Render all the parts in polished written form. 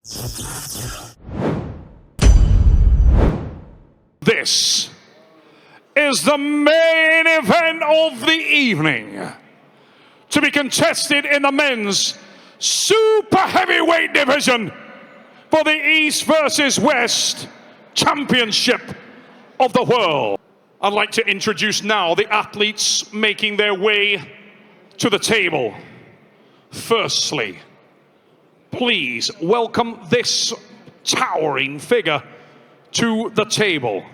This is the main event of the evening, to be contested in the men's super heavyweight division for the East versus West Championship of the World. I'd like to introduce now the athletes making their way to the table. Firstly, please welcome this towering figure to the table.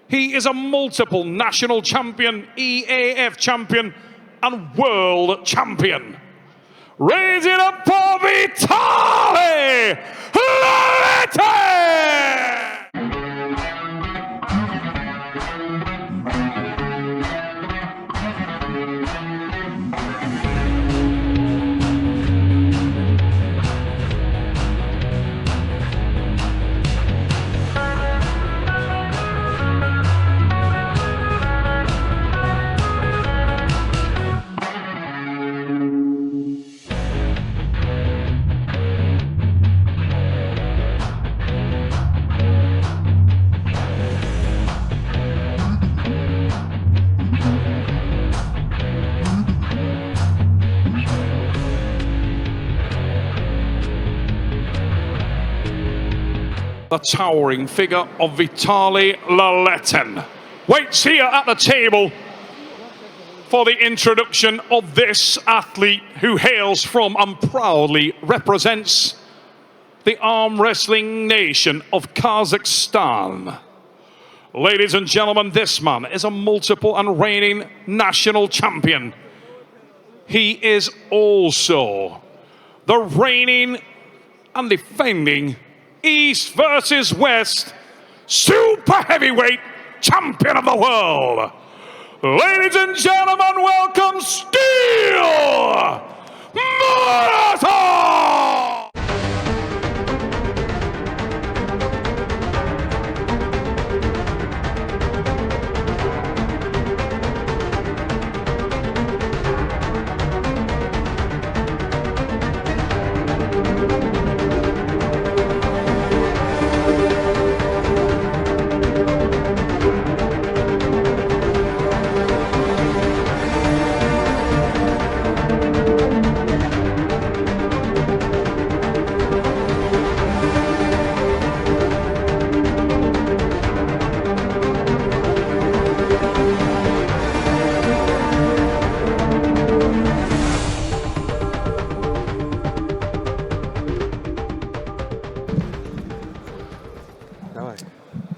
He is a multiple national champion, EAF champion, and world champion. Raise it up for Vitaly Laletin! The towering figure of Vitaly Laletin waits here at the table for the introduction of this athlete who hails from and proudly represents the arm wrestling nation of Kazakhstan. Ladies and gentlemen, this man is a multiple and reigning national champion. He is also the reigning and defending East versus West super heavyweight champion of the world. Ladies and gentlemen, welcome Steel Morozov!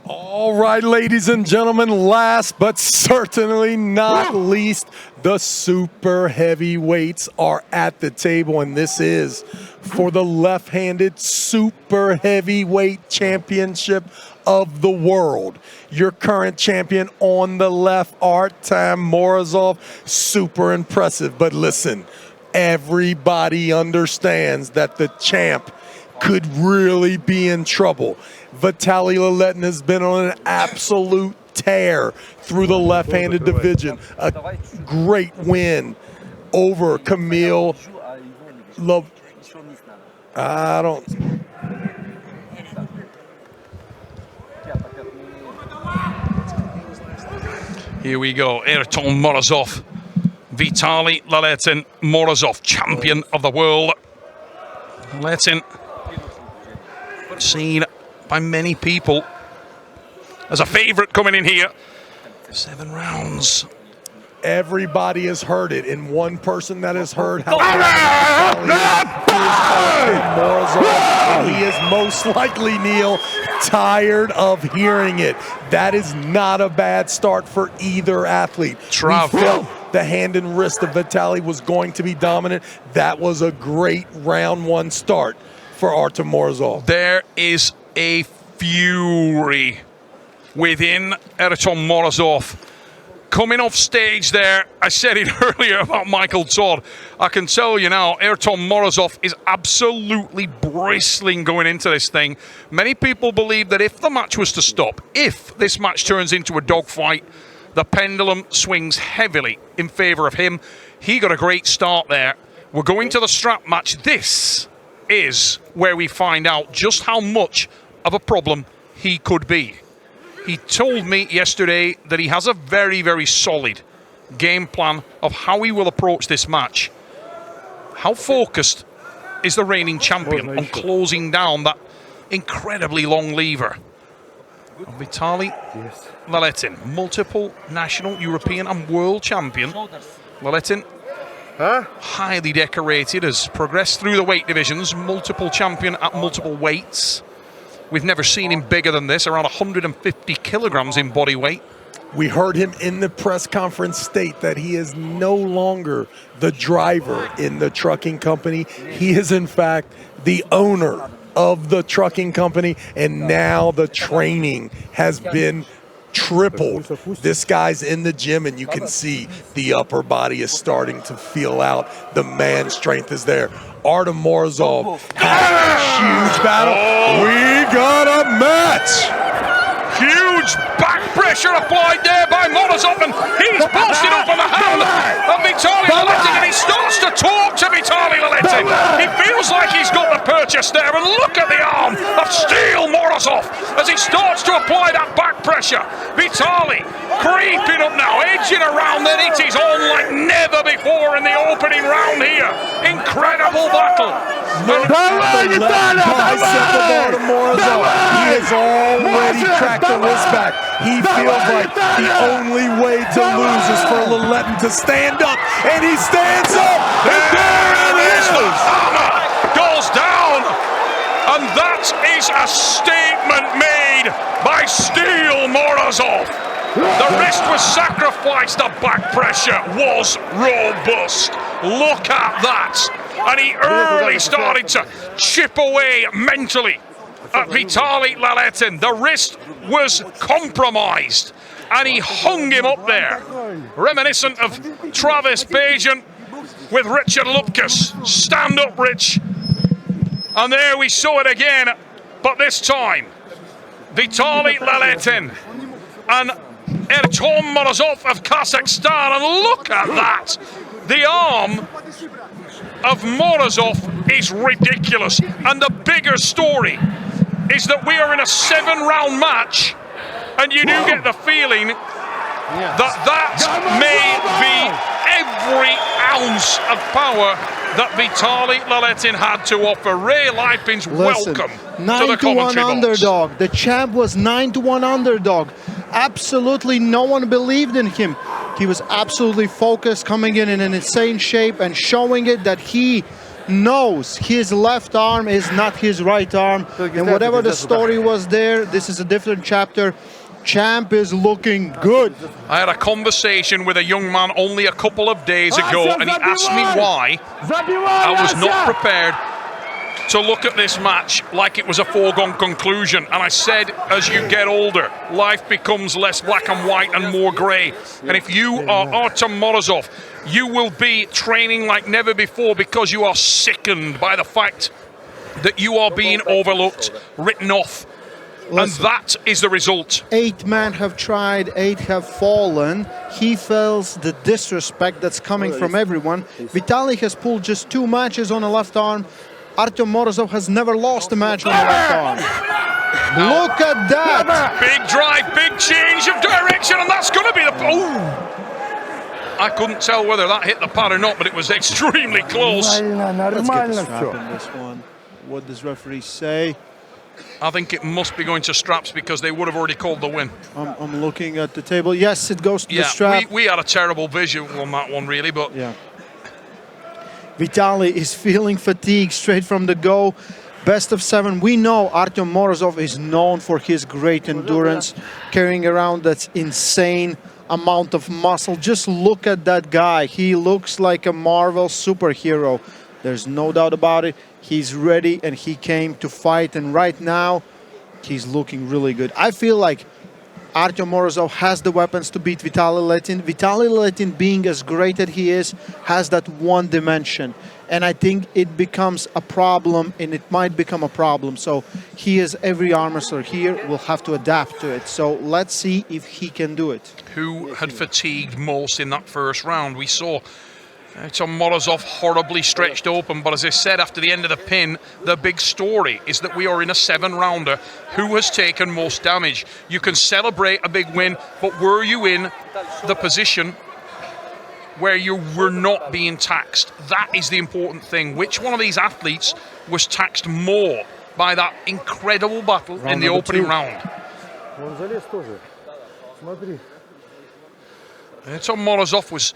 All right, ladies and gentlemen, last but certainly not least, the super heavyweights are at the table, and this is for the left-handed super heavyweight championship of the world. Your current champion on the left, Artyom Morozov, super impressive. But listen, everybody understands that the champ could really be in trouble. Vitaly Laletin has been on an absolute tear through the left-handed division. A great win over Camille Here we go, Artyom Morozov, Vitaly Laletin, Morozov, champion of the world. Laletin, seen by many people as a favorite coming in here. 7 rounds. Everybody has heard it, and one person that has heard how Morozov, he is most likely, Neil, tired of hearing it. That is not a bad start for either athlete. We felt the hand and wrist of Vitaly was going to be dominant. That was a great round 1 start for Artyom Morozov. There is a fury within Artyom Morozov. Coming off stage there, I said it earlier about Michael Todd. I can tell you now, Artyom Morozov is absolutely bristling going into this thing. Many people believe that if the match was to stop, if this match turns into a dogfight, the pendulum swings heavily in favor of him. He got a great start there. We're going to the strap match. This is where we find out just how much of a problem he could be. He told me yesterday that he has a very, very solid game plan of how he will approach this match. How focused is the reigning champion on closing down that incredibly long lever? Vitaly Laletin, multiple national, European and world champion. Laletin, highly decorated, has progressed through the weight divisions, multiple champion at multiple weights. We've never seen him bigger than this, around 150 kilograms in body weight. We heard him in the press conference state that he is no longer the driver in the trucking company. He is, in fact, the owner of the trucking company, and now the training has been tripled. This guy's in the gym, and you can see the upper body is starting to feel out. The man strength is there. Artyom Morozov had a huge battle. We got a match. Huge back pressure applied there by Morozov, and he's busted up on the hand of Vitaly Laletin, and he starts to talk to Vitaly Laletin. He feels like he's got the purchase there, and look at the arm of steel Morozov as he starts to apply that back pressure. Vitaly creeping up now, edging around, then it is on like never before in the opening round here. Incredible battle. The left bicep of Artyom Morozov. He has already cracked the wrist back. He feels like the only way to lose is for Laletin to stand up, and he stands up. And there it is. The hammer goes down, and that is a statement made by Steel Morozov. The wrist was sacrificed, the back pressure was robust. Look at that. And he early started to chip away mentally at Vitaly Laletin. The wrist was compromised, and he hung him up there. Reminiscent of Travis Bajan with Richard Lupkus. Stand up, Rich. And there we saw it again, but this time, Vitaly Laletin and Artyom Morozov of Kazakhstan, and look at that. The arm of Morozov is ridiculous, and the bigger story is that we are in a 7-round match, and you do get the feeling that may be every ounce of power that Vitaly Laletin had to offer. Ray Lipin's welcome to the commentary 9-1 box. underdog. The champ was 9-1 underdog. Absolutely no one believed in him. He was absolutely focused, coming in an insane shape and showing it that he knows his left arm is not his right arm. And whatever the story was there, this is a different chapter. Champ is looking good. I had a conversation with a young man only a couple of days ago, and he asked me why I was not prepared to look at this match like it was a foregone conclusion. And I said, as you get older, life becomes less black and white and more grey. And if you are Artyom Morozov, you will be training like never before, because you are sickened by the fact that you are being overlooked, written off. Listen, and that is the result. 8 men have tried, 8 have fallen. He feels the disrespect that's coming from everyone. Vitaly has pulled just 2 matches on the left arm. Artyom Morozov has never lost a match on the left arm. Look at that. Big drive, big change of direction, and that's going to be the... Oh! I couldn't tell whether that hit the pad or not, but it was extremely close. Let's get the strap in this one. What does referee say? I think it must be going to straps, because they would have already called the win. I'm looking at the table. Yes, it goes to the strap. We had a terrible visual on that one, really, but... Yeah. Vitaly is feeling fatigue straight from the go. Best of 7. We know Artyom Morozov is known for his great endurance, carrying around that insane amount of muscle. Just look at that guy. He looks like a Marvel superhero. There's no doubt about it. He's ready, and he came to fight, and right now he's looking really good. I feel like Artyom Morozov has the weapons to beat Vitaly Laletin. Vitaly Laletin, being as great as he is, has that one dimension. And I think it becomes a problem, and it might become a problem. So he, as every arm wrestler here, will have to adapt to it. So let's see if he can do it. Who had fatigued most in that first round? We saw Artyom Morozov horribly stretched open, but as I said after the end of the pin, the big story is that we are in a 7-rounder. Who has taken most damage? You can celebrate a big win, but were you in the position where you were not being taxed? That is the important thing. Which one of these athletes was taxed more by that incredible battle in the opening round? Artyom Morozov was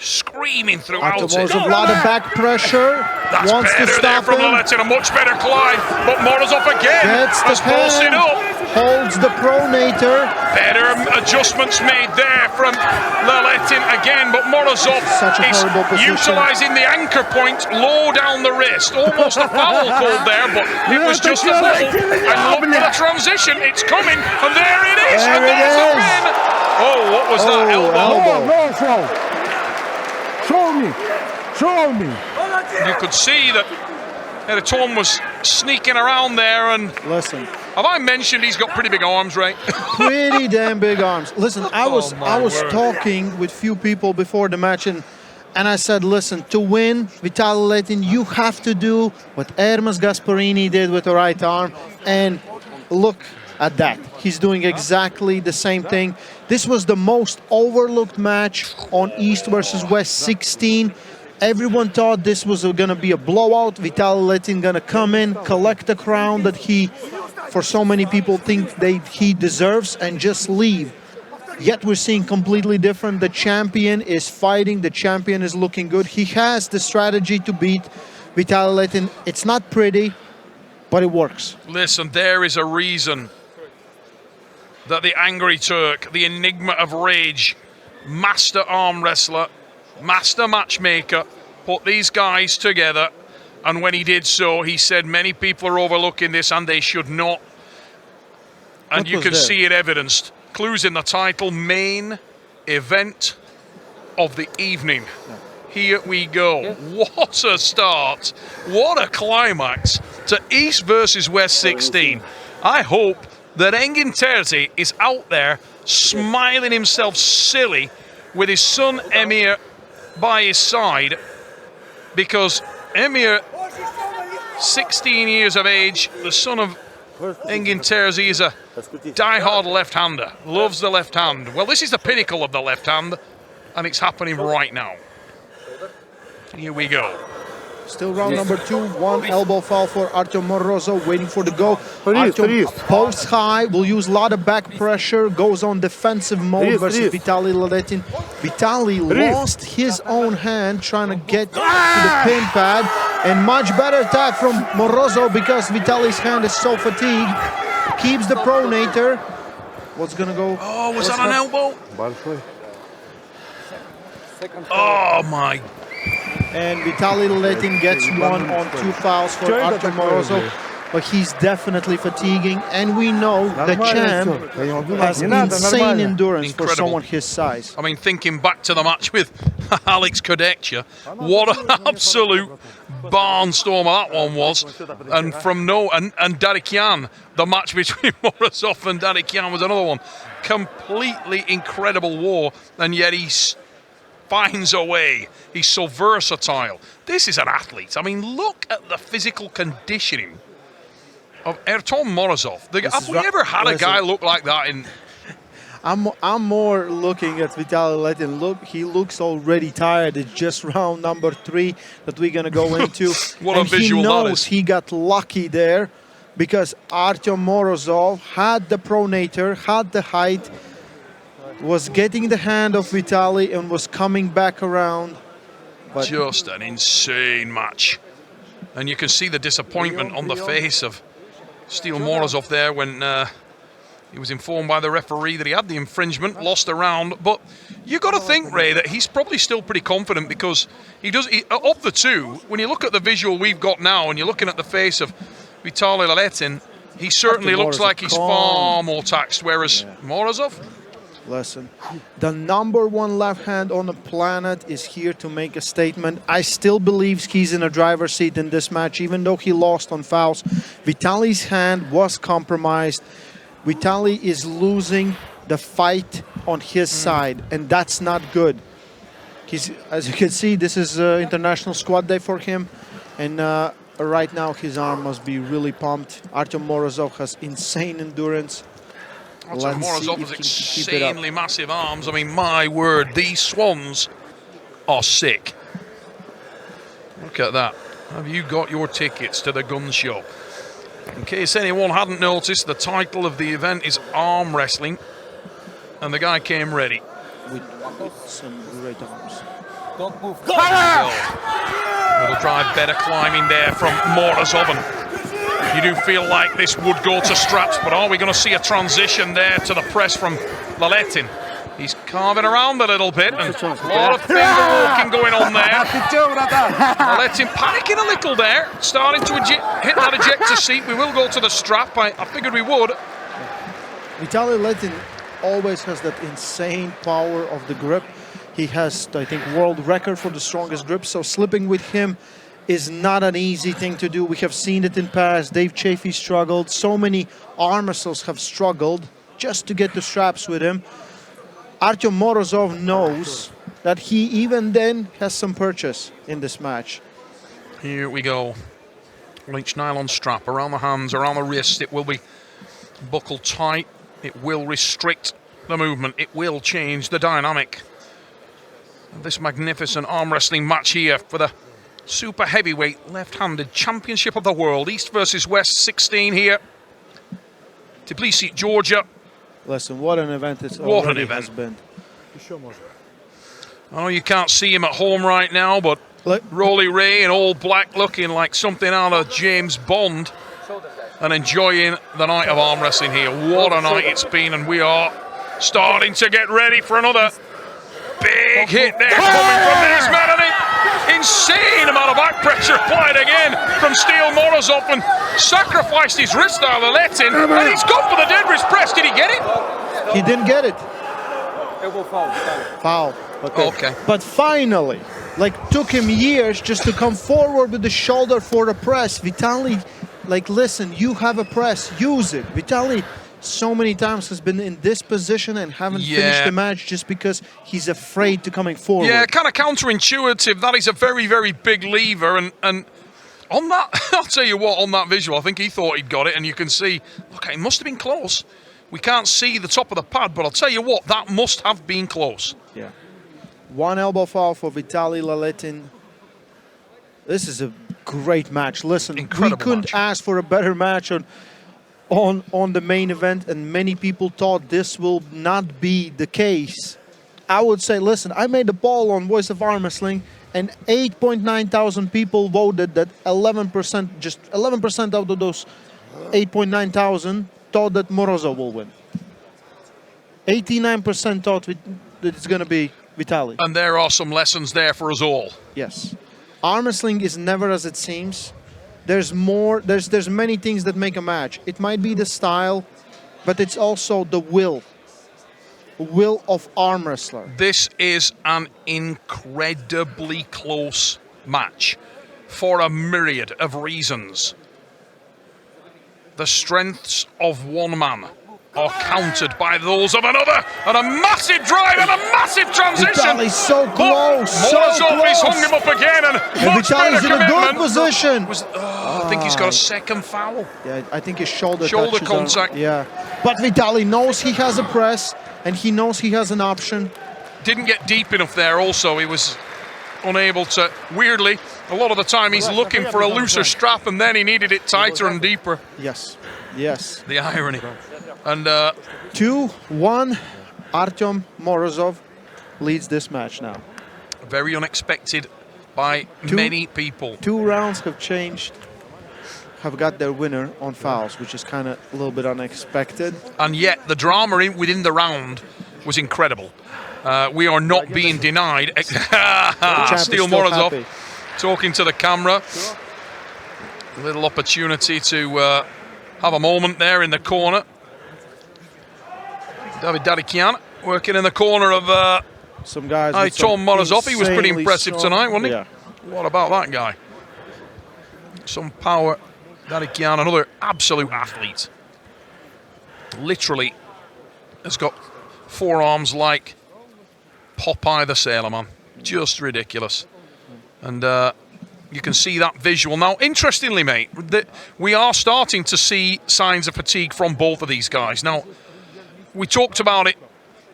screaming throughout it. Morozov, a lot of back pressure. That's wants better to there stop from him. Laletin, a much better climb, but Morozov again Gets the has bolted pin, up. holds the pronator. Better adjustments made there from Laletin again, but Morozov Such a is horrible position. utilising the anchor point low down the wrist. Almost a foul called there, but it was just a bubble. And look for the transition, it's coming, and there it is, There and it there's the is. pin. Oh, what was that elbow? Show me. You could see that Artyom was sneaking around there, and Listen, have I mentioned he's got pretty big arms, right? pretty damn big arms. Listen, I was word. talking with few people before the match, and I said, listen, to win Vitaly Laletin, you have to do what Hermes Gasparini did with the right arm, and look at that. He's doing exactly the same thing. This was the most overlooked match on East versus West 16. Everyone thought this was going to be a blowout. Vitaly Laletin going to come in, collect the crown that he, for so many people, think he deserves, and just leave. Yet we're seeing completely different. The champion is fighting. The champion is looking good. He has the strategy to beat Vitaly Laletin. It's not pretty, but it works. Listen, there is a reason that the Angry Turk, the enigma of rage, master arm wrestler, master matchmaker, put these guys together, and when he did so, he said many people are overlooking this and they should not. And you can see it evidenced. Clues in the title, main event of the evening. Here we go. What a start. What a climax to East versus West 16. I hope that Engin Terzi is out there smiling himself silly with his son Emir by his side, because Emir, 16 years of age, the son of Engin Terzi, is a die-hard left-hander, loves the left hand. Well, this is the pinnacle of the left hand, and it's happening right now. Here we go. Still round number 2, one elbow foul for Artyom Morozov, waiting for the go. Artyom posts high, will use a lot of back pressure, goes on defensive mode versus Vitaly Laletin. Vitaly lost his own hand trying to get to the pin pad, and much better attack from Morozov because Vitaly's hand is so fatigued. Keeps the pronator. What's gonna go? Oh, was that an elbow? Oh my. And Vitaly Laletin gets 1 on 2 fouls for Artyom Morozov, but he's definitely fatiguing, and we know the champ has insane endurance for someone his size. I mean, thinking back to the match with Alex Kodekcha, what an absolute barnstormer that one was. And and Dadikian, the match between Morozov and Dadikian was another one. Completely incredible war, and yet he's finds a way. He's so versatile. This is an athlete. I mean, look at the physical conditioning of Artyom Morozov. Have we ever had a guy look like that in... I'm more looking at Vitaly Laletin. Look, he looks already tired. It's just round number 3 that we're gonna go into. What a visual he that knows is. he got lucky there because Artyom Morozov had the pronator, had the height, was getting the hand of Vitaly and was coming back around. But just an insane match. And you can see the disappointment on the face of Steel Morozov there when he was informed by the referee that he had the infringement, lost a round. But you got to think, Ray, that he's probably still pretty confident because of the two, when you look at the visual we've got now and you're looking at the face of Vitaly Laletin, he certainly looks like he's far more taxed, whereas Morozov... Listen, the number 1 left hand on the planet is here to make a statement. I still believe he's in a driver's seat in this match, even though he lost on fouls. Vitaly's hand was compromised. Vitaly is losing the fight on his side, and that's not good. As you can see, this is International Squad Day for him. And right now, his arm must be really pumped. Artyom Morozov has insane endurance. Artyom Morozov has insanely massive arms. I mean, my word, these swans are sick. Look at that. Have you got your tickets to the gun show? In case anyone hadn't noticed, the title of the event is Arm Wrestling, and the guy came ready. With some great arms. Don't move. Little drive, better climbing there from Morozov. And you do feel like this would go to straps, but are we going to see a transition there to the press from Laletin? He's carving around a little bit, and a lot of finger walking going on there. Laletin panicking a little there, starting to hit that ejector seat. We will go to the strap. I figured we would. Vitaly Laletin always has that insane power of the grip. He has, I think, world record for the strongest grip, so slipping with him is not an easy thing to do. We have seen it in past. Dave Chaffee struggled. So many arm wrestlers have struggled just to get the straps with him. Artyom Morozov knows that he even then has some purchase in this match. Here we go. Lynch nylon strap around the hands, around the wrist. It will be buckled tight. It will restrict the movement. It will change the dynamic of this magnificent arm wrestling match here for the super heavyweight left-handed championship of the world. East versus West 16 here. Tbilisi, Georgia. Listen, what an event it What an already event. has been. I know you can't see him at home right now, but Rolly Ray in all black looking like something out of James Bond and enjoying the night of arm wrestling here. What a night it's been, and we are starting to get ready for another big hit there coming from these men. An insane amount of back pressure applied again from Steel Morozov, and sacrificed his wrist out of Laletin, and he's gone for the dead wrist press. Did he get it? He didn't get it. It will fall. Foul. Okay. But finally, like, took him years just to come forward with the shoulder for the press. Vitaly, like, listen, you have a press, use it. Vitaly so many times has been in this position and haven't finished the match just because he's afraid to coming forward. Yeah, kind of counterintuitive. That is a very, very big lever, and on that, I'll tell you what, on that visual, I think he thought he'd got it, and you can see, look, it must have been close. We can't see the top of the pad, but I'll tell you what, that must have been close. Yeah. One elbow foul for Vitaly Laletin. This is a great match. Listen, Incredible we couldn't match. ask for a better match on the main event, and many people thought this will not be the case. I would say, listen, I made a poll on Voice of Arm Wrestling, and 8.9 thousand people voted that 11%, just 11% out of those 8.9 thousand thought that Morozov will win. 89% thought that it's going to be Vitaly. And there are some lessons there for us all. Yes. Arm wrestling is never as it seems. There's more, there's many things that make a match. It might be the style, but it's also the will of arm wrestler. This is an incredibly close match for a myriad of reasons. The strengths of one man are countered by those of another, and a massive drive and a massive transition. Vitaly's so close, so Morozov close. is hung him up again, and much better Vitaly's in a good commitment. position. I think he's got a second foul. Yeah, I think his shoulder Shoulder touches on- contact. yeah, but Vitaly knows he has a press, and he knows he has an option. Didn't get deep enough there also. He was unable to, weirdly, a lot of the time he's looking for a looser strap, and then he needed it tighter and deeper. Yes, yes. The irony. And 2-1, Artyom Morozov leads this match now. very unexpected by many people. 2 rounds have changed, have got their winner on fouls, which is kind of a little bit unexpected. And yet the drama within the round was incredible. We are not being denied. champ is Steel still Morozov happy. talking to the camera. A little opportunity to have a moment there in the corner. David Dadikian working in the corner of Some guys. with Artyom some Morozov. He was pretty insanely impressive strong- tonight, wasn't he? Yeah. What about that guy? Some power. Dadikian, another absolute athlete. Literally has got forearms like Popeye the Sailor Man. Just ridiculous. And you can see that visual. Now, interestingly, mate, we are starting to see signs of fatigue from both of these guys. Now, we talked about it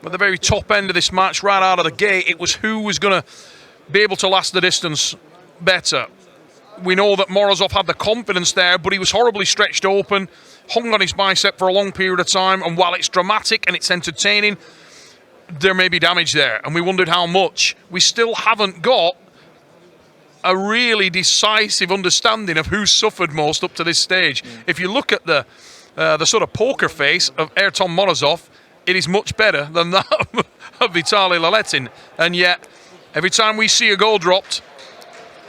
at the very top end of this match, right out of the gate. It was who was going to be able to last the distance better. We know that Morozov had the confidence there, but he was horribly stretched open, hung on his bicep for a long period of time, and while it's dramatic and it's entertaining, there may be damage there, and we wondered how much. We still haven't got a really decisive understanding of who suffered most up to this stage. If you look at the sort of poker face of Artyom Morozov, it is much better than that of Vitaly Laletin, and yet every time we see a goal dropped,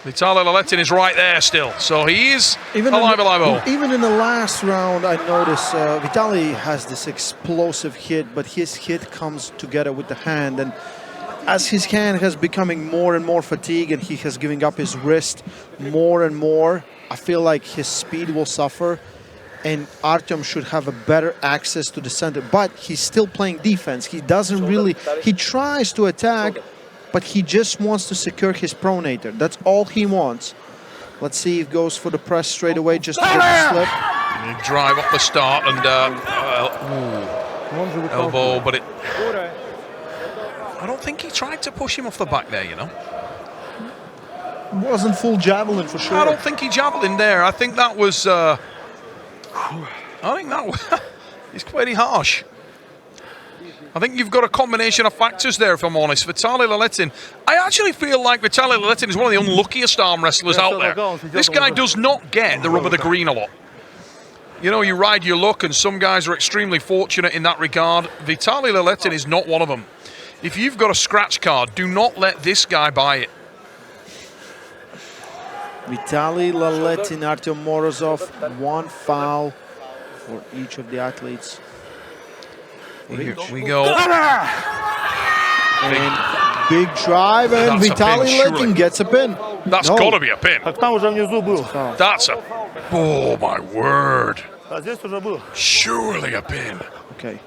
Vitaly Laletin is right there still, so he is alive. Even in the last round, I noticed Vitaly has this explosive hit, but his hit comes together with the hand, and as his hand has becoming more and more fatigued and he has giving up his wrist more and more, I feel like his speed will suffer, and Artyom should have a better access to the center, but he's still playing defense. He doesn't really, he tries to attack, but he just wants to secure his pronator. That's all he wants. Let's see if he goes for the press straight away just to get the slip. You drive off the start and elbow, but I don't think he tried to push him off the back there, you know. Wasn't full javelin for sure. I don't think he javelin there. I think that was, it's pretty harsh. I think you've got a combination of factors there, if I'm honest. Vitaly Laletin, I actually feel like Vitaly Laletin is one of the unluckiest arm wrestlers out there. This guy does not get the rub of the green a lot. You know, you ride your luck, and some guys are extremely fortunate in that regard. Vitaly Laletin is not one of them. If you've got a scratch card, do not let this guy buy it. Vitaly Laletin, Artyom Morozov, one foul for each of the athletes. Here we go. And big drive, and Vitaly Laletin gets a pin. That's got to be a pin. That's a... Oh, my word. Surely a pin. Okay.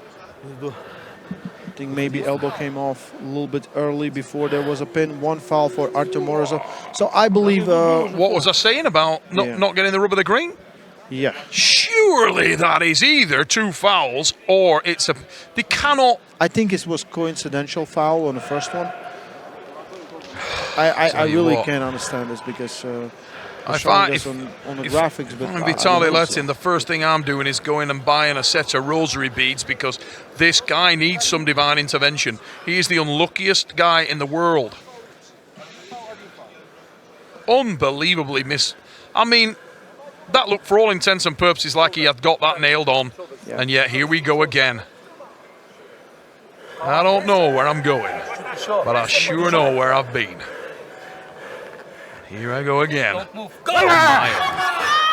I think maybe elbow came off a little bit early before there was a pin. One foul for Artyom Morozov. So I believe... what was I saying about not getting the rub of the green? Yeah. Surely that is either two fouls or it's a... They cannot... I think it was coincidental foul on the first one. I really can't understand this because I find on the graphics. But I'm Vitaly Laletin, the first thing I'm doing is going and buying a set of rosary beads because this guy needs some divine intervention. He is the unluckiest guy in the world. Unbelievably I mean, that looked for all intents and purposes like he had got that nailed on, and yet here we go again. I don't know where I'm going, but I sure know where I've been. Here I go again. Oh my.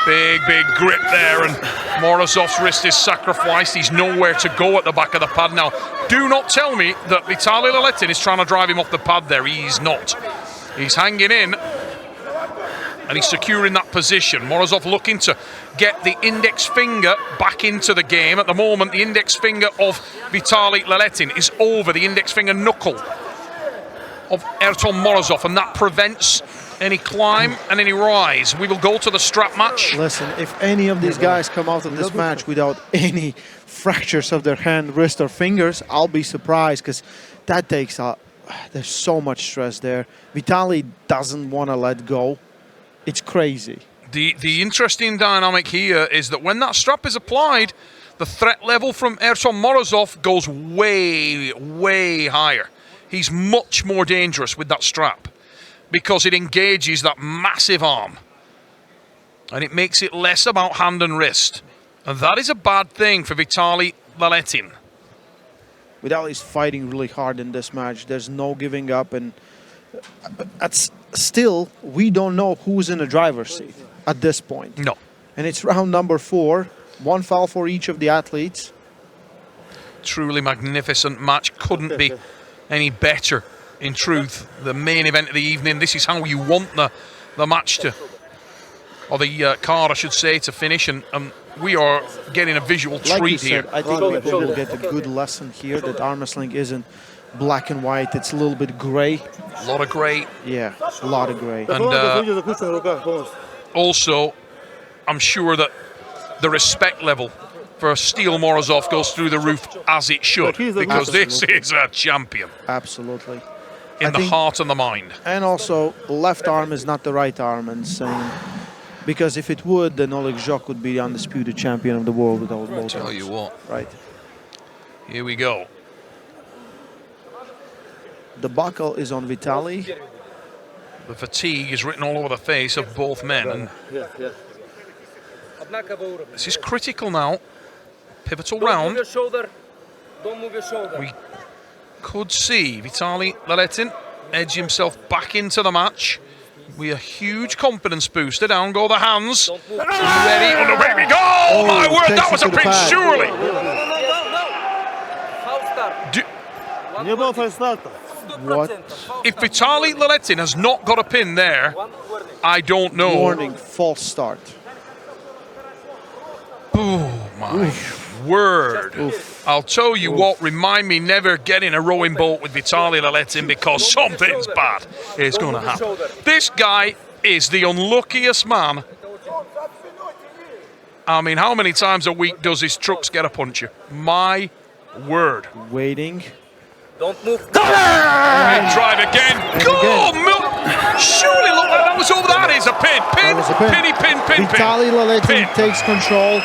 Big grip there, and Morozov's wrist is sacrificed. He's nowhere to go at the back of the pad now. Do not tell me that Vitaly Laletin is trying to drive him off the pad there. He's not. He's hanging in, and he's securing that position. Morozov looking to get the index finger back into the game. At the moment, the index finger of Vitaly Laletin is over the index finger knuckle of Artyom Morozov, and that prevents any climb and any rise. We will go to the strap match. Listen, if any of these guys come out of this match without any fractures of their hand, wrist, or fingers, I'll be surprised, because that takes there's so much stress there. Vitaly doesn't want to let go. It's crazy. The interesting dynamic here is that when that strap is applied, the threat level from Artyom Morozov goes way higher. He's much more dangerous with that strap because it engages that massive arm, and it makes it less about hand and wrist. And that is a bad thing for Vitaly Laletin. Vitaly's fighting really hard in this match. There's no giving up, and still, we don't know who's in the driver's seat at this point. No. And it's round number 4. One foul for each of the athletes. Truly magnificent match. Couldn't be any better, in truth. The main event of the evening. This is how you want the match to, or the card, I should say, to finish. And we are getting a visual treat here. I think people will get a good lesson here that arm wrestling isn't black and white. It's a little bit gray. A lot of gray. Yeah, a lot of gray. And also, I'm sure that the respect level for Steel Morozov goes through the roof as it should, because this is a champion Absolutely. in the heart and the mind. And also, left arm is not the right arm, and saying, because if it would, then Oleg Zhok would be the undisputed champion of the world without both arms. Tell you what. Right. Here we go. The buckle is on Vitaly. The fatigue is written all over the face of both men, and this is critical now. Pivotal round. Don't move your shoulder. We could see Vitaly Laletin edge himself back into the match. We a huge confidence booster. Down go the hands. Ready? On the way we go! Oh, my word, that was a pin, surely! What? If Vitaly Laletin has not got a pin there, I don't know. Warning, false start. Oh, my word. Oof. I'll tell you what, remind me never get in a rowing boat with Vitaly Laletin, because something's bad is going to happen. This guy is the unluckiest man. I mean, how many times a week does his trucks get a puncher? My word. Waiting. Don't move. And drive again. Go! Surely look like that was over. That is a pin. Pin. That was a pin. Pinny, pin, pin, Vitaly pin. Laletin Pin. takes control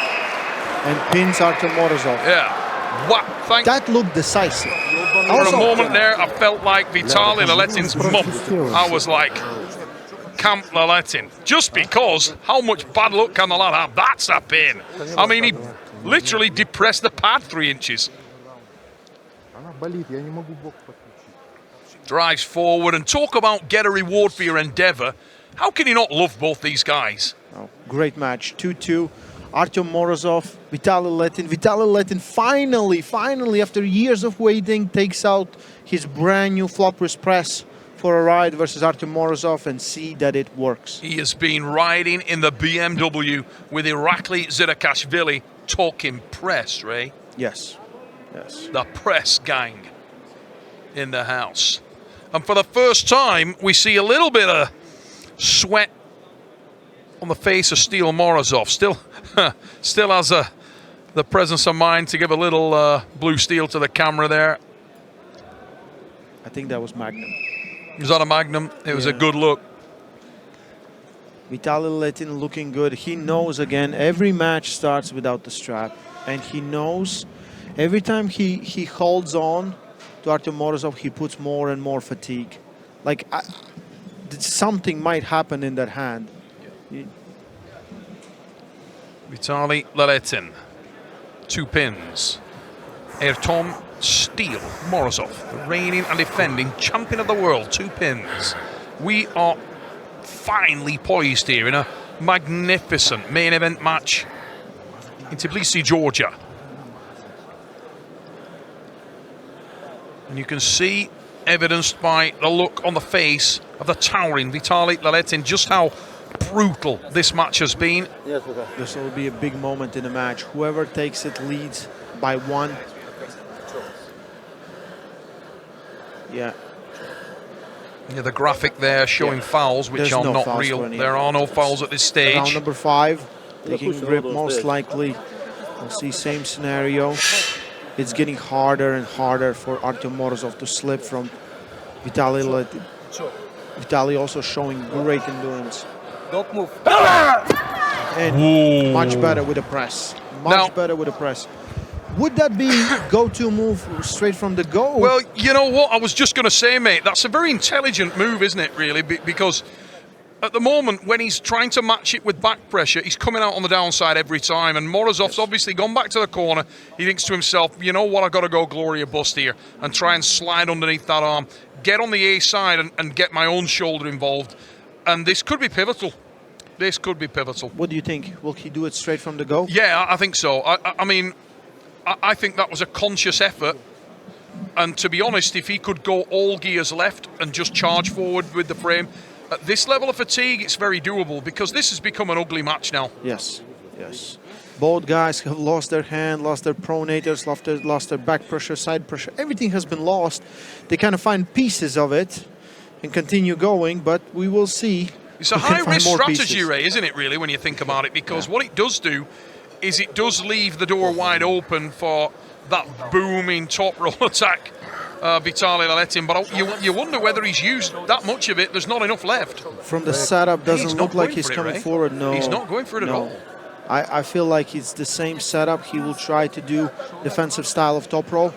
and pins Artyom Morozov. Yeah. What? Thank That looked decisive. For a moment there, I felt like Vitaly Laletin's mum. I was like, Camp Laletin. Just because, how much bad luck can the lad have? That's a pin. I mean, he literally depressed the pad 3 inches. Drives forward, and talk about get a reward for your endeavor. How can you not love both these guys? Oh, great match. 2-2. Artyom Morozov, Vitaly Laletin. Vitaly Laletin finally, after years of waiting, takes out his brand new flop wrist press for a ride versus Artyom Morozov, and see that it works. He has been riding in the BMW with Irakli Zirakashvili, talking press, Ray. Yes. Yes. The press gang in the house. And for the first time, we see a little bit of sweat on the face of Steel Morozov. Still has the presence of mind to give a little blue steel to the camera there. I think that was Magnum. Was that a Magnum? It was a good look. Vitaly Laletin looking good. He knows, again, every match starts without the strap. And he knows every time he holds on to Artyom Morozov, he puts more and more fatigue. Like, something might happen in that hand. Vitaly Laletin, 2 pins. Artyom Steel Morozov, the reigning and defending champion of the world, 2 pins. We are finely poised here in a magnificent main event match in Tbilisi, Georgia. And you can see, evidenced by the look on the face of the towering Vitaly Laletin, just how brutal this match has been. This will be a big moment in the match. Whoever takes it leads by 1. Yeah. Yeah, the graphic there showing fouls, which There's are no not fouls real. for any There of are them. no fouls at this stage. Round number 5, taking grip most likely. We'll see same scenario. It's getting harder and harder for Artyom Morozov to slip from Vitaly Laletin. Vitaly also showing great endurance. Don't move. And much better with the press. Now- Better with the press. Would that be go-to move straight from the go? Well, you know what? I was just going to say, mate, that's a very intelligent move, isn't it, really? Because at the moment, when he's trying to match it with back pressure, he's coming out on the downside every time. And Morozov's obviously gone back to the corner. He thinks to himself, you know what, I've got to go glory or bust here and try and slide underneath that arm, get on the A side and get my own shoulder involved. And this could be pivotal. This could be pivotal. What do you think? Will he do it straight from the go? Yeah, I think so. I mean, I think that was a conscious effort. And to be honest, if he could go all gears left and just charge forward with the frame, at this level of fatigue, it's very doable, because this has become an ugly match now. Yes, yes. Both guys have lost their hand, lost their pronators, lost their back pressure, side pressure. Everything has been lost. They kind of find pieces of it and continue going, but we will see. It's a high-risk strategy, Ray, isn't it, really, when you think about it? Because what it does do is it does leave the door wide open for that booming top roll attack, Vitaly Laletin. But you wonder whether he's used that much of it. There's not enough left. From the setup, doesn't look like he's coming forward. No, he's not going for it at all. I feel like it's the same setup. He will try to do defensive style of top roll.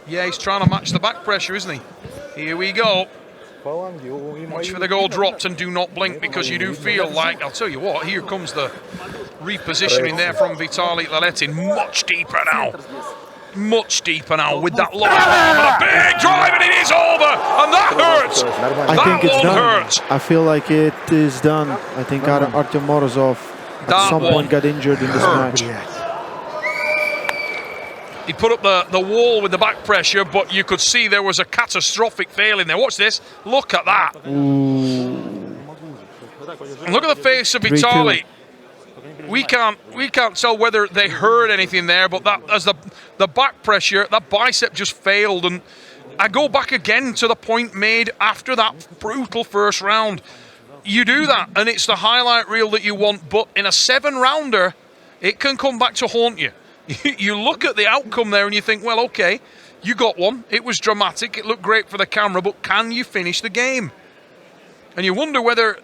Yeah, he's trying to match the back pressure, isn't he? Here we go. Watch for the goal dropped and do not blink, because you do feel like, I'll tell you what, here comes the repositioning there from Vitaly Laletin. Much deeper now. Much deeper now with that lower arm and a big drive, and it is over. And that hurts. I think it's done. Hurts. I feel like it is done. I think Artyom Morozov at some point got injured in this match. He put up the wall with the back pressure, but you could see there was a catastrophic fail in there. Watch this. Look at that. And look at the face of Vitaly. We can't tell whether they heard anything there, but that as the back pressure, that bicep just failed. And I go back again to the point made after that brutal first round. You do that, and it's the highlight reel that you want, but in a 7-rounder, it can come back to haunt you. You look at the outcome there and you think, well, okay, you got one. It was dramatic. It looked great for the camera, but can you finish the game? And you wonder whether,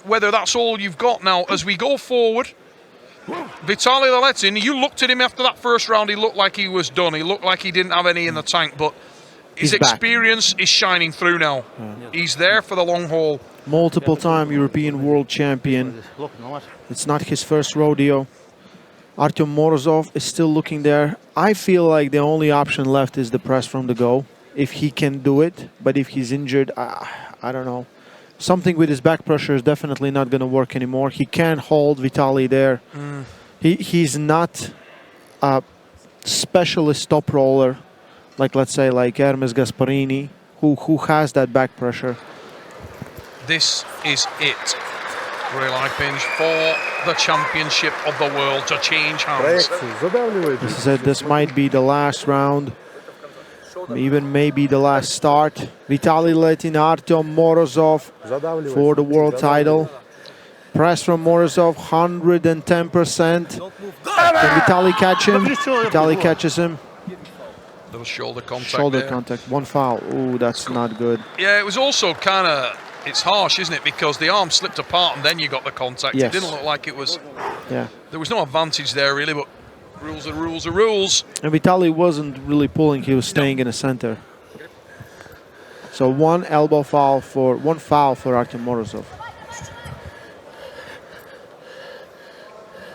whether that's all you've got now as we go forward. Vitaly Laletin, you looked at him after that first round, he looked like he was done. He looked like he didn't have any in the tank, but his experience is shining through now. He's there for the long haul. Multiple-time European world champion. It's not his first rodeo. Artyom Morozov is still looking there. I feel like the only option left is the press from the go, if he can do it. But if he's injured, I don't know. Something with his back pressure is definitely not going to work anymore. He can't hold Vitaly there. He's not a specialist top roller, like let's say like Hermes Gasparini, who has that back pressure. This is it. Real life binge for the championship of the world to change hands. This might be the last round, even maybe the last start. Vitaly Laletin, Artyom Morozov for the world title. Press from Morozov, 110%. Can Vitaly catch him? Vitaly catches him. Little shoulder contact. Shoulder contact. One foul. Ooh, that's not good. Yeah, it was also kind of. It's harsh, isn't it? Because the arm slipped apart and then you got the contact. Yes. It didn't look like it was... Yeah. There was no advantage there, really, but rules are rules are rules. And Vitaly wasn't really pulling. He was staying in the center. So one foul for Artyom Morozov.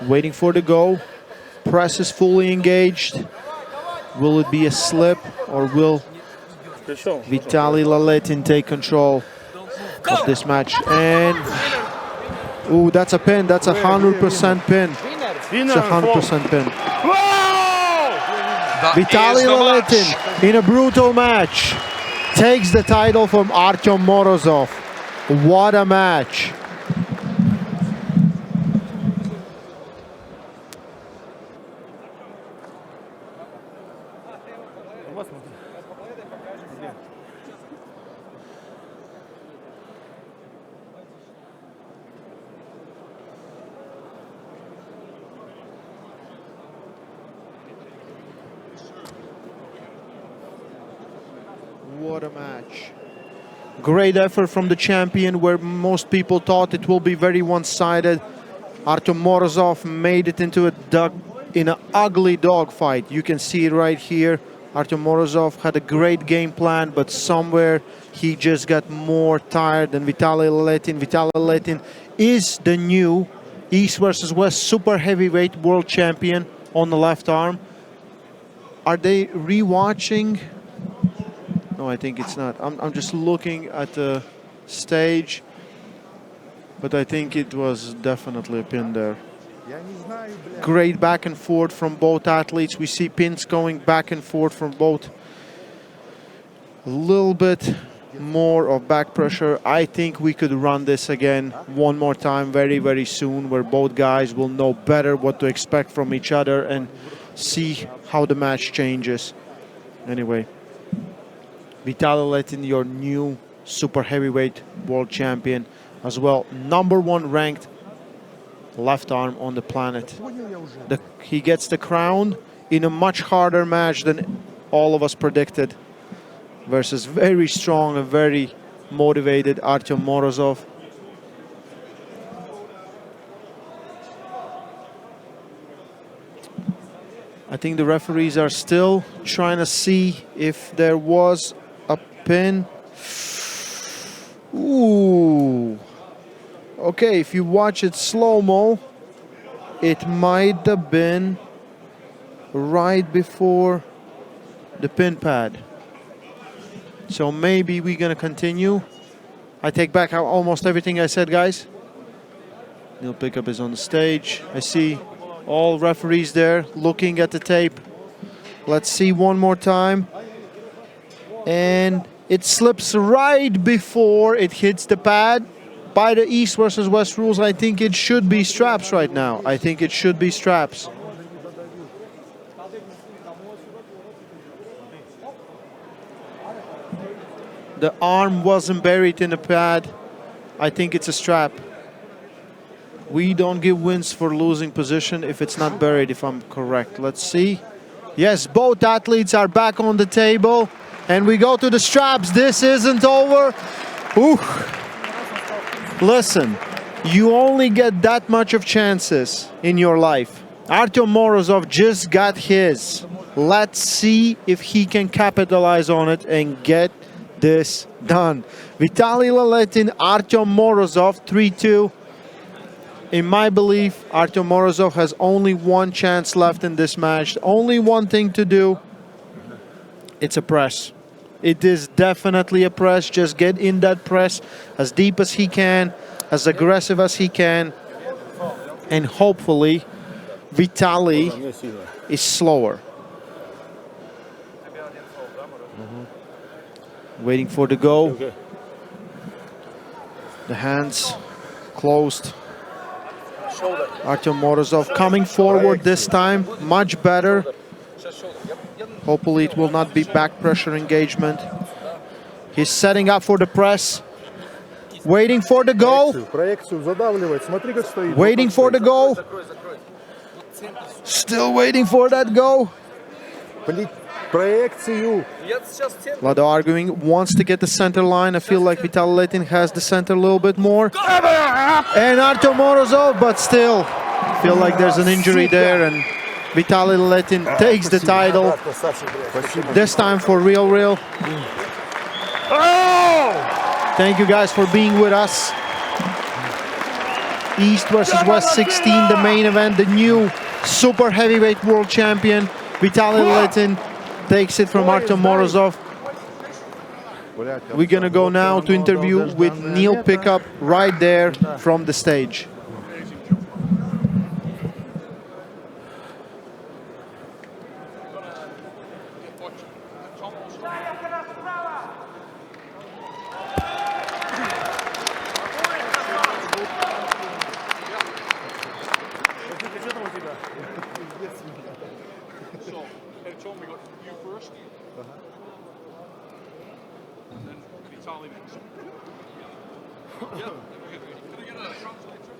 Waiting for the go. Press is fully engaged. Will it be a slip, or will Vitaly Laletin take control of this match? And ooh, that's a pin. That's 100% pin. It's 100% pin. Vitaly Laletin in a brutal match takes the title from Artyom Morozov. What a match. What a match. Great effort from the champion, where most people thought it will be very one-sided. Artyom Morozov made it into an ugly dogfight. You can see it right here. Artyom Morozov had a great game plan, but somewhere he just got more tired than Vitaly Laletin. Vitaly Laletin is the new East versus West super heavyweight world champion on the left arm. Are they rewatching? No, I think it's not. I'm just looking at the stage, but I think it was definitely a pin there. Great back and forth from both athletes. We see pins going back and forth from both. A little bit more of back pressure. I think we could run this again one more time very, very soon, where both guys will know better what to expect from each other and see how the match changes. Anyway, Vitaly Laletin, your new super heavyweight world champion, as well, #1 ranked left arm on the planet. He gets the crown in a much harder match than all of us predicted, versus very strong and very motivated Artyom Morozov. I think the referees are still trying to see if there was a pin. Ooh. Okay, if you watch it slow-mo, it might have been right before the pin pad. So maybe we're gonna continue. I take back almost everything I said, guys. Neil Pickup is on the stage. I see all referees there looking at the tape. Let's see one more time. And it slips right before it hits the pad. By the East versus West rules, I think it should be straps right now. I think it should be straps. The arm wasn't buried in the pad. I think it's a strap. We don't give wins for losing position if it's not buried, if I'm correct. Let's see. Yes, both athletes are back on the table. And we go to the straps. This isn't over. Ooh. Listen, you only get that much of chances in your life. Artyom Morozov just got his. Let's see if he can capitalize on it and get this done. Vitaly Laletin, Artyom Morozov, 3-2. In my belief, Artyom Morozov has only one chance left in this match. Only one thing to do. It's a press. It is definitely a press. Just get in that press as deep as he can, as aggressive as he can. And hopefully, Vitaly is slower. Waiting for the go. The hands closed. Artyom Morozov coming forward this time, much better. Hopefully it will not be back pressure engagement. He's setting up for the press. Waiting for the go. Waiting for the go. Still waiting for that go. A lot of arguing, wants to get the center line. I feel like Vitaly Laletin has the center a little bit more. And Artyom Morozov, but still, I feel like there's an injury there, and Vitaly Laletin takes the title. This time for real. Thank you guys for being with us. East versus West 16, the main event, the new super heavyweight world champion. Vitaly Laletin takes it from Artyom Morozov. We're gonna go now to interview with Neil Pickup right there from the stage. Artyom, we got you first. And then Vitaly next. Yeah. Can I get a translator?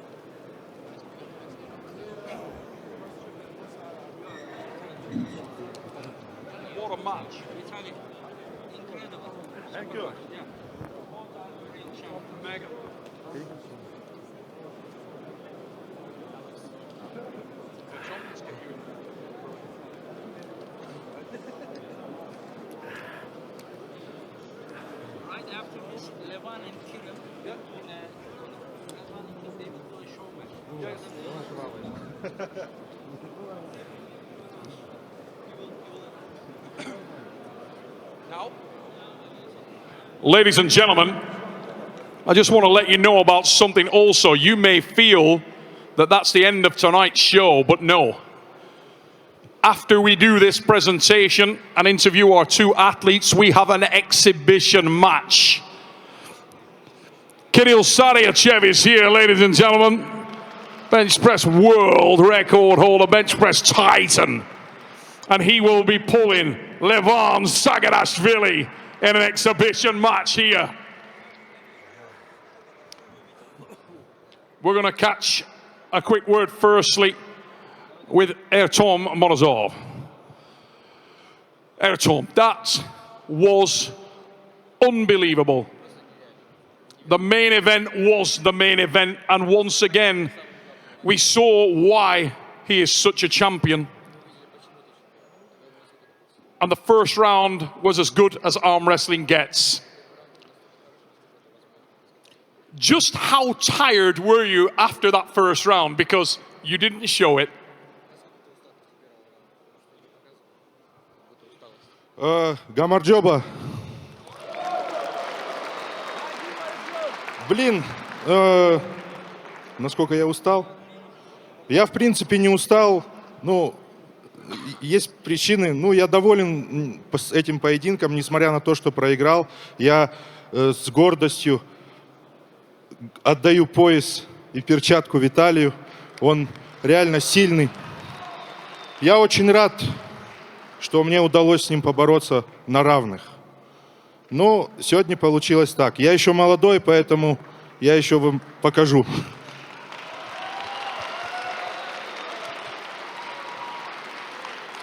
What a match. Vitaly, incredible. Thank you. Yeah. Mega. Right after this, Levan and Kirim in Levan and they will do a show match. Now, ladies and gentlemen, I just want to let you know about something also. You may feel that that's the end of tonight's show, but no. After we do this presentation and interview our two athletes, we have an exhibition match Kirill Saryachev is here, ladies and gentlemen. Bench press world record holder, bench press titan. And he will be pulling Levan Sagadashvili in an exhibition match here. We're going to catch a quick word firstly with Artyom Morozov. Artyom, that was unbelievable. The main event was the main event, and once again, we saw why he is such a champion. And the first round was as good as arm wrestling gets. Just how tired were you after that first round? Because you didn't show it. Гамарджоба. Блин, насколько я устал? Я, в принципе, не устал. Ну, есть причины. Ну, я доволен этим поединком, несмотря на то, что проиграл. Я с гордостью отдаю пояс и перчатку Виталию. Он реально сильный. Я очень рад, что мне удалось с ним побороться на равных. Но сегодня получилось так. Я еще молодой, поэтому я еще вам покажу.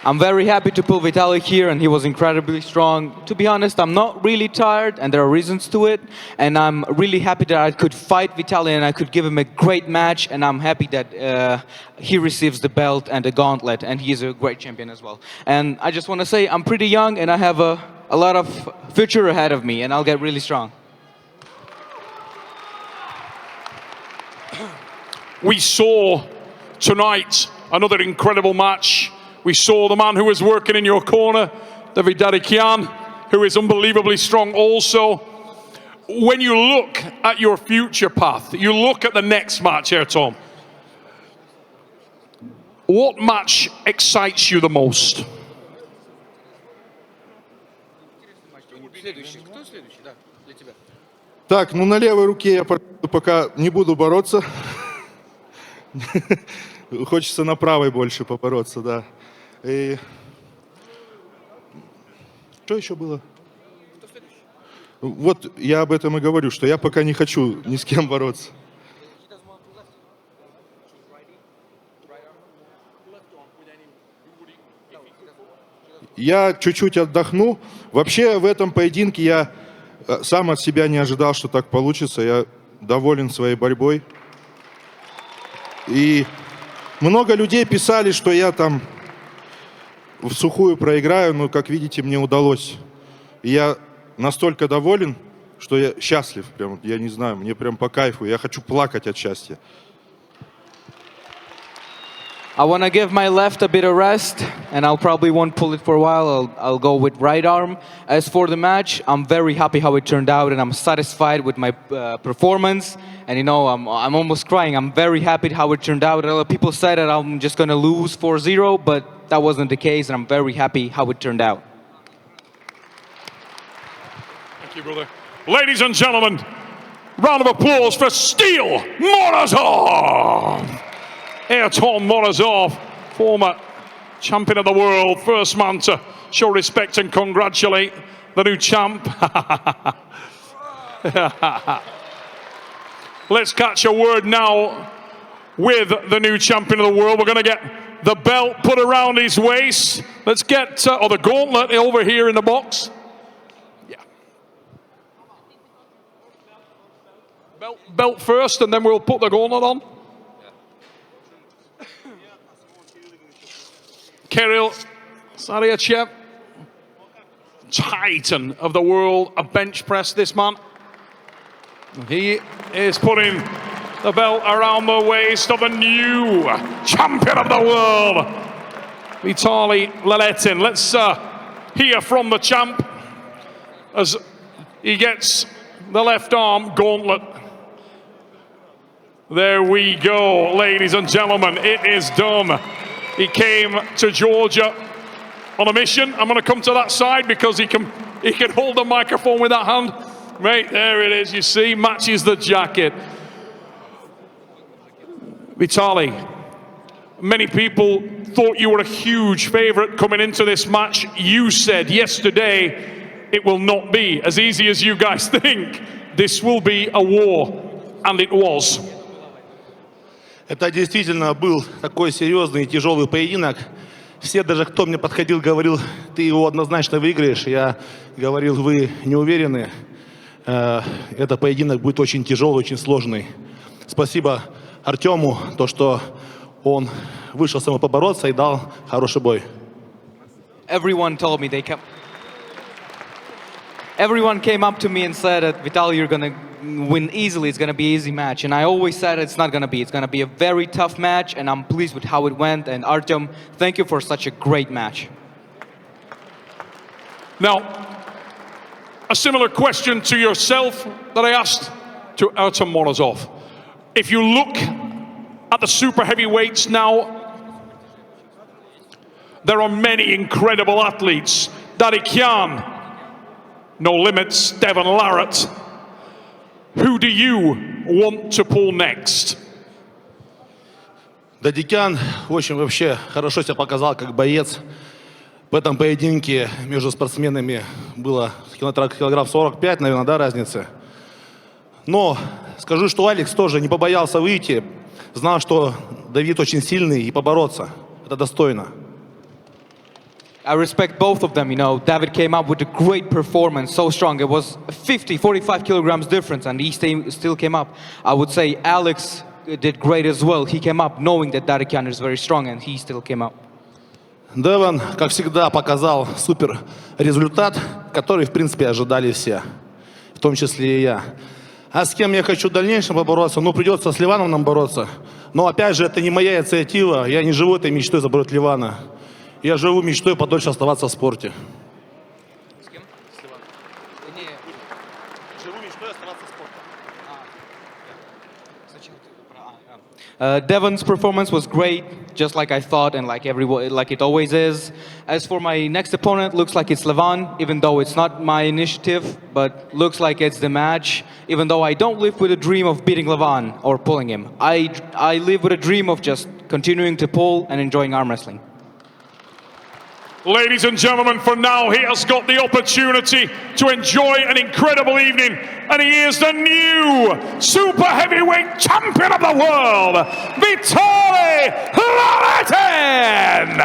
I'm very happy to pull Vitaly here, and he was incredibly strong. To be honest, I'm not really tired, and there are reasons to it. And I'm really happy that I could fight Vitaly, and I could give him a great match. And I'm happy that he receives the belt and the gauntlet, and he is a great champion as well. And I just want to say I'm pretty young, and I have a lot of future ahead of me, and I'll get really strong. We saw tonight another incredible match. We saw the man who was working in your corner, David Darikian, who is unbelievably strong also. When you look at your future path, you look at the next match, Artyom, what match excites you the most? Так, ну на левой руке я пока не буду бороться. Хочется на правой больше побороться, да. И... Что еще было? Вот я об этом и говорю, что я пока не хочу ни с кем бороться. Я чуть-чуть отдохну. Вообще в этом поединке я сам от себя не ожидал, что так получится. Я доволен своей борьбой. И много людей писали, что я там в сухую проиграю, но, как видите, мне удалось. И я настолько доволен, что я счастлив. Прям, я не знаю, мне прям по кайфу. Я хочу плакать от счастья. I want to give my left a bit of rest, and I'll probably won't pull it for a while. I'll go with right arm. As for the match, I'm very happy how it turned out, and I'm satisfied with my performance. And you know, I'm almost crying. I'm very happy how it turned out. A lot of people said that I'm just going to lose 4-0, but that wasn't the case, and I'm very happy how it turned out. Thank you, brother. Ladies and gentlemen, round of applause for Steel Morozov. Artyom Morozov, former champion of the world, first man to show respect and congratulate the new champ. Let's catch a word now with the new champion of the world. We're going to get the belt put around his waist. Let's get, or the gauntlet over here in the box. Yeah. Belt first, and then we'll put the gauntlet on. Kirill Saryachev, titan of the world of bench press, this man. He is putting the belt around the waist of the new champion of the world, Vitaly Laletin. Let's hear from the champ as he gets the left arm gauntlet. There we go, ladies and gentlemen, it is done. He came to Georgia on a mission. I'm going to come to that side because he can hold the microphone with that hand. Right, there it is, you see, matches the jacket. Vitaly, many people thought you were a huge favorite coming into this match. You said yesterday it will not be as easy as you guys think. This will be a war, and it was. Это действительно был такой серьезный и тяжелый поединок. Все, даже кто мне подходил, говорил, ты его однозначно выиграешь. Я говорил, вы не уверены. Этот поединок будет очень тяжелый, очень сложный. Спасибо Артему, то, что он вышел самому побороться и дал хороший бой. Everyone told me Everyone came up to me and said that Vitaly, you're gonna win easily. It's gonna be an easy match, and I always said it's not gonna be. It's gonna be a very tough match, and I'm pleased with how it went. And Artyom, thank you for such a great match. Now, a similar question to yourself that I asked to Artyom Morozov. If you look at the super heavyweights now, there are many incredible athletes. Laletin, No Limits, Devon Larratt. Who do you want to pull next? Дадикян очень вообще хорошо себя показал как боец. В этом поединке между спортсменами было килограмм 45, наверное, да, разницы. Но скажу, что Алекс тоже не побоялся выйти, знал, что Давид очень сильный, и побороться. Это достойно. I respect both of them, you know. David came up with a great performance, so strong. It was 45 kilograms difference, and he still came up. I would say Alex did great as well. He came up knowing that Laletin is very strong, and he still came up. Девон, как всегда, показал супер результат, который, в принципе, ожидали все, в том числе и я. А с кем я хочу в дальнейшем побороться? Ну, придется с Ливаном нам бороться. Но, опять же, это не моя инициатива. Я не живу этой мечтой забороть Ливана. Я живу мечтой подольше оставаться в спорте. С кем? С Ливаном. Живу мечтой оставаться в спорте. Devon's performance was great, just like I thought, and like it always is. As for my next opponent, looks like it's Levan, even though it's not my initiative, but looks like it's the match. Even though I don't live with a dream of beating Levan or pulling him, I live with a dream of just continuing to pull and enjoying arm wrestling. Ladies and gentlemen, for now, he has got the opportunity to enjoy an incredible evening, and he is the new super heavyweight champion of the world, Vitaly Laletin!